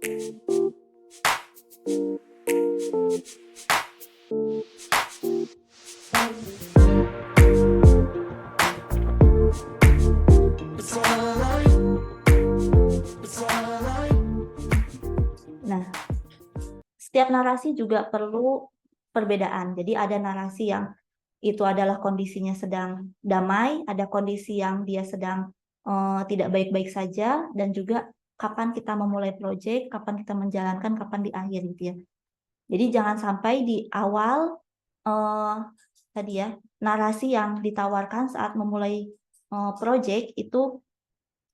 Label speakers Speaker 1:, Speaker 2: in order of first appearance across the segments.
Speaker 1: Nah, setiap narasi juga perlu perbedaan. Jadi ada narasi yang itu adalah kondisinya sedang damai, ada kondisi yang dia sedang tidak baik-baik saja, dan juga kapan kita memulai proyek, kapan kita menjalankan, kapan di akhir gitu ya. Jadi jangan sampai di awal tadi ya, narasi yang ditawarkan saat memulai proyek itu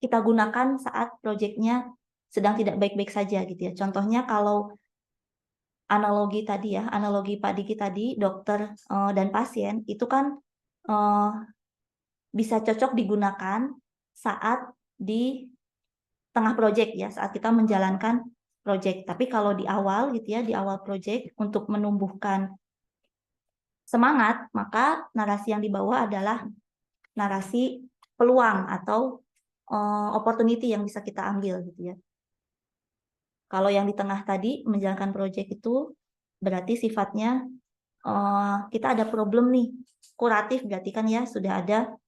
Speaker 1: kita gunakan saat proyeknya sedang tidak baik-baik saja gitu ya. Contohnya kalau analogi tadi ya, analogi Pak Diki tadi, dokter dan pasien itu kan bisa cocok digunakan saat di tengah proyek ya, saat kita menjalankan proyek. Tapi kalau di awal gitu ya, di awal proyek untuk menumbuhkan semangat, maka narasi yang dibawa adalah narasi peluang atau opportunity yang bisa kita ambil gitu ya. Kalau yang di tengah tadi menjalankan proyek itu berarti sifatnya kita ada problem nih, kuratif berarti kan ya sudah ada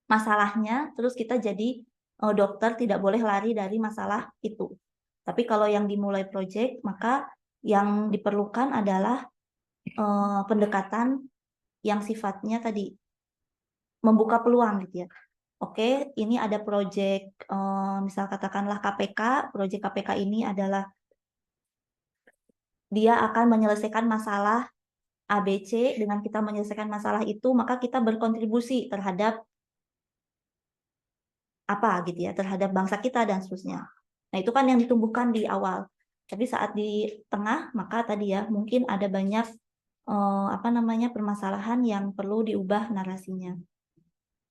Speaker 1: masalahnya, terus kita jadi dokter tidak boleh lari dari masalah itu. Tapi kalau yang dimulai proyek, maka yang diperlukan adalah pendekatan yang sifatnya tadi membuka peluang gitu ya. Oke, ini ada proyek, misal katakanlah KPK, proyek KPK ini adalah dia akan menyelesaikan masalah ABC, dengan kita menyelesaikan masalah itu, maka kita berkontribusi terhadap apa gitu ya, terhadap bangsa kita dan seterusnya. Nah, itu kan yang ditumbuhkan di awal. Tapi saat di tengah, maka tadi ya, mungkin ada banyak permasalahan yang perlu diubah narasinya.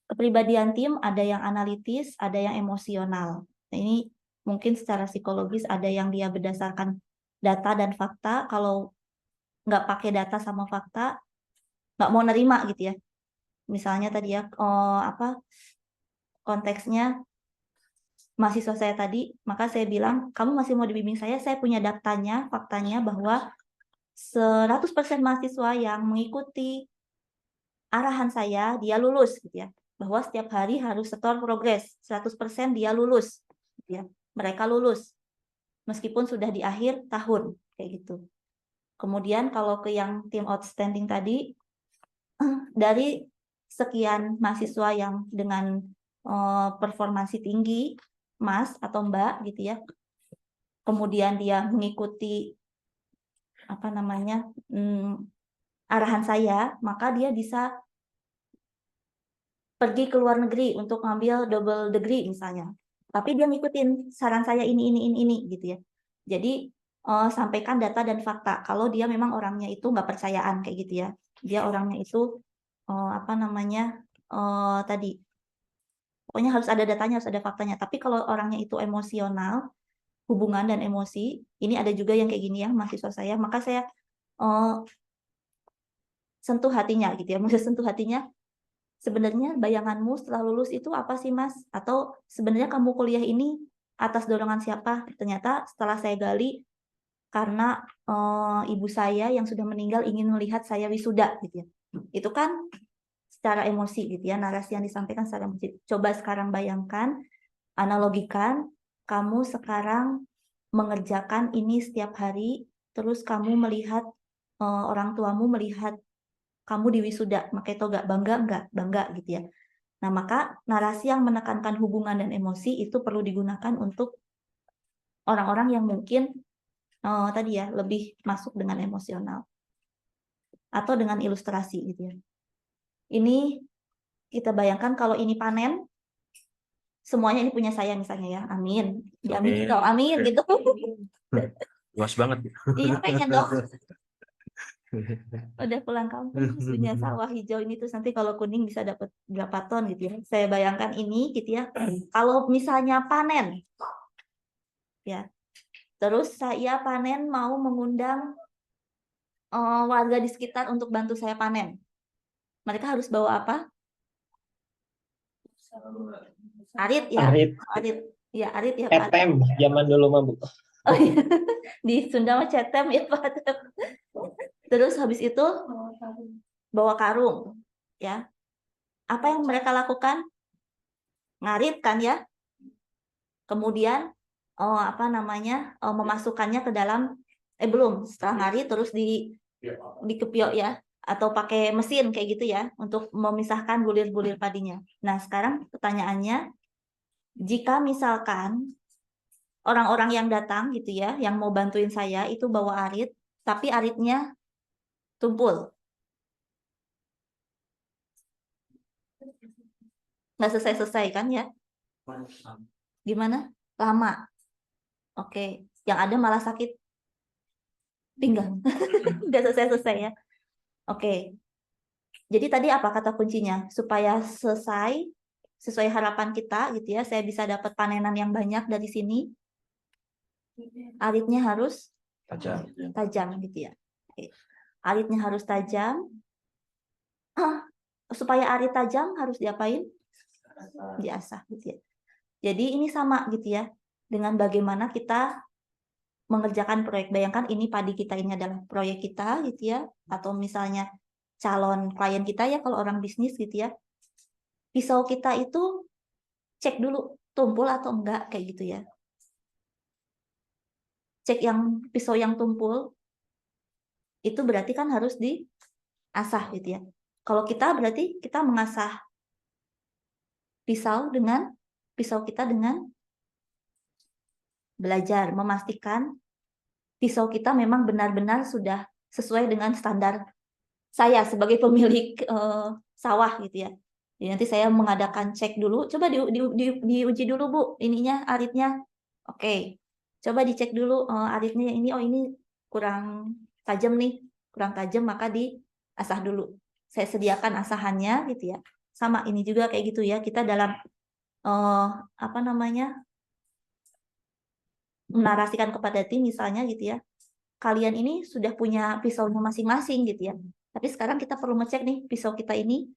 Speaker 1: Kepribadian tim ada yang analitis, ada yang emosional. Nah, ini mungkin secara psikologis ada yang dia berdasarkan data dan fakta. Kalau nggak pakai data sama fakta, nggak mau nerima gitu ya. Misalnya tadi ya, konteksnya mahasiswa saya tadi, maka saya bilang, kamu masih mau dibimbing saya punya datanya, faktanya bahwa 100% mahasiswa yang mengikuti arahan saya, dia lulus gitu ya. Bahwa setiap hari harus setor progres, 100% dia lulus gitu ya. Mereka lulus meskipun sudah di akhir tahun kayak gitu. Kemudian kalau ke yang tim outstanding tadi, dari sekian mahasiswa yang dengan performansi tinggi, Mas atau Mbak gitu ya, kemudian dia mengikuti arahan saya, maka dia bisa pergi ke luar negeri untuk ngambil double degree misalnya. Tapi dia ngikutin saran saya ini gitu ya. Jadi sampaikan data dan fakta. Kalau dia memang orangnya itu nggak percayaan kayak gitu ya. Dia orangnya itu tadi pokoknya harus ada datanya, harus ada faktanya. Tapi kalau orangnya itu emosional, hubungan dan emosi, ini ada juga yang kayak gini ya mahasiswa saya, maka saya sentuh hatinya gitu ya. Mudah sentuh hatinya. Sebenarnya bayanganmu setelah lulus itu apa sih, Mas? Atau sebenarnya kamu kuliah ini atas dorongan siapa? Ternyata setelah saya gali, karena ibu saya yang sudah meninggal ingin melihat saya wisuda gitu ya. Itu kan secara emosi gitu ya, narasi yang disampaikan secara emosi. Coba sekarang bayangkan, analogikan, kamu sekarang mengerjakan ini setiap hari, terus kamu melihat orang tuamu melihat kamu di wisuda, makanya tau gak bangga gitu ya. Nah, maka narasi yang menekankan hubungan dan emosi itu perlu digunakan untuk orang-orang yang mungkin tadi ya lebih masuk dengan emosional atau dengan ilustrasi gitu ya. Ini kita bayangkan kalau ini panen, semuanya ini punya saya misalnya ya, amin, diamin gitu, amin gitu.
Speaker 2: Luas banget.
Speaker 1: Iya pengen dong. Udah pulang kampung terus punya sawah hijau ini, terus nanti kalau kuning bisa dapat berapa ton gitu ya. Saya bayangkan ini gitu ya. Kalau misalnya panen ya, terus saya panen mau mengundang warga di sekitar untuk bantu saya panen. Mereka harus bawa apa? Arit ya,
Speaker 3: Arit.
Speaker 1: arit. Ya, arit ya Pak.
Speaker 3: Cetem zaman dulu mah Bu.
Speaker 1: Oh iya, di Sunda mah cetem ya Pak. Terus habis itu bawa karung, ya. Apa yang mereka lakukan? Ngarit kan ya. Kemudian memasukkannya ke dalam belum, setelah ngarit terus dikepiok ya, atau pakai mesin kayak gitu ya untuk memisahkan bulir-bulir padinya. Nah, sekarang pertanyaannya, jika misalkan orang-orang yang datang gitu ya, yang mau bantuin saya itu bawa arit, tapi aritnya tumpul. Nggak selesai-selesai kan ya? Gimana? Lama. Oke. Yang ada malah sakit pinggang. Nggak selesai-selesai ya. Oke. Jadi tadi apa kata kuncinya? Supaya selesai sesuai harapan kita gitu ya, saya bisa dapat panenan yang banyak dari sini. Aritnya harus tajam gitu ya. Oke. Aritnya harus tajam. Supaya arit tajam harus diapain? Diasah gitu ya. Jadi ini sama gitu ya dengan bagaimana kita mengerjakan proyek. Bayangkan ini padi kita ini adalah proyek kita gitu ya, atau misalnya calon klien kita ya kalau orang bisnis gitu ya. Pisau kita itu cek dulu tumpul atau enggak kayak gitu ya. Cek yang pisau yang tumpul itu berarti kan harus diasah gitu ya. Kalau kita berarti kita mengasah pisau kita dengan belajar memastikan pisau kita memang benar-benar sudah sesuai dengan standar saya sebagai pemilik sawah gitu ya. Jadi nanti saya mengadakan cek dulu, coba diuji dulu Bu, ininya aritnya. Oke. Coba dicek dulu aritnya ini, oh ini kurang tajam nih, kurang tajam maka diasah dulu. Saya sediakan asahannya gitu ya. Sama ini juga kayak gitu ya, kita dalam menarasikan kepada tim misalnya gitu ya, kalian ini sudah punya pisaunya masing-masing gitu ya, tapi sekarang kita perlu ngecek nih pisau kita ini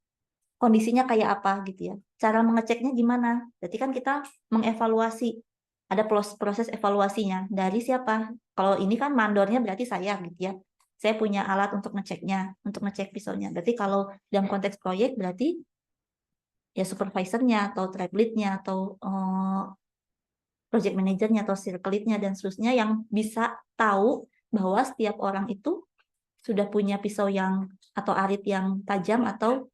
Speaker 1: kondisinya kayak apa gitu ya. Cara mengeceknya gimana? Berarti kan kita mengevaluasi, ada proses evaluasinya dari siapa? Kalau ini kan mandornya berarti saya gitu ya, saya punya alat untuk ngeceknya, untuk ngecek pisaunya. Berarti kalau dalam konteks proyek berarti ya supervisornya atau tribe lead-nya atau project manajernya atau circle lead-nya dan seterusnya yang bisa tahu bahwa setiap orang itu sudah punya pisau yang atau arit yang tajam atau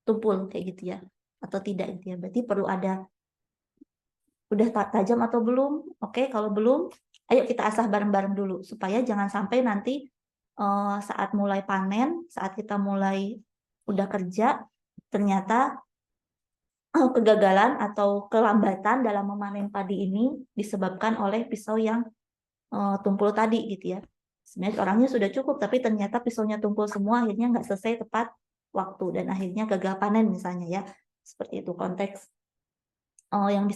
Speaker 1: tumpul kayak gitu ya, atau tidak gitu ya. Berarti perlu ada udah tajam atau belum. Oke, kalau belum ayo kita asah bareng-bareng dulu supaya jangan sampai nanti saat mulai panen, saat kita mulai udah kerja ternyata kegagalan atau kelambatan dalam memanen padi ini disebabkan oleh pisau yang tumpul tadi gitu ya. Sebenarnya orangnya sudah cukup tapi ternyata pisaunya tumpul semua, akhirnya nggak selesai tepat waktu dan akhirnya gagal panen misalnya ya. Seperti itu konteks yang bisa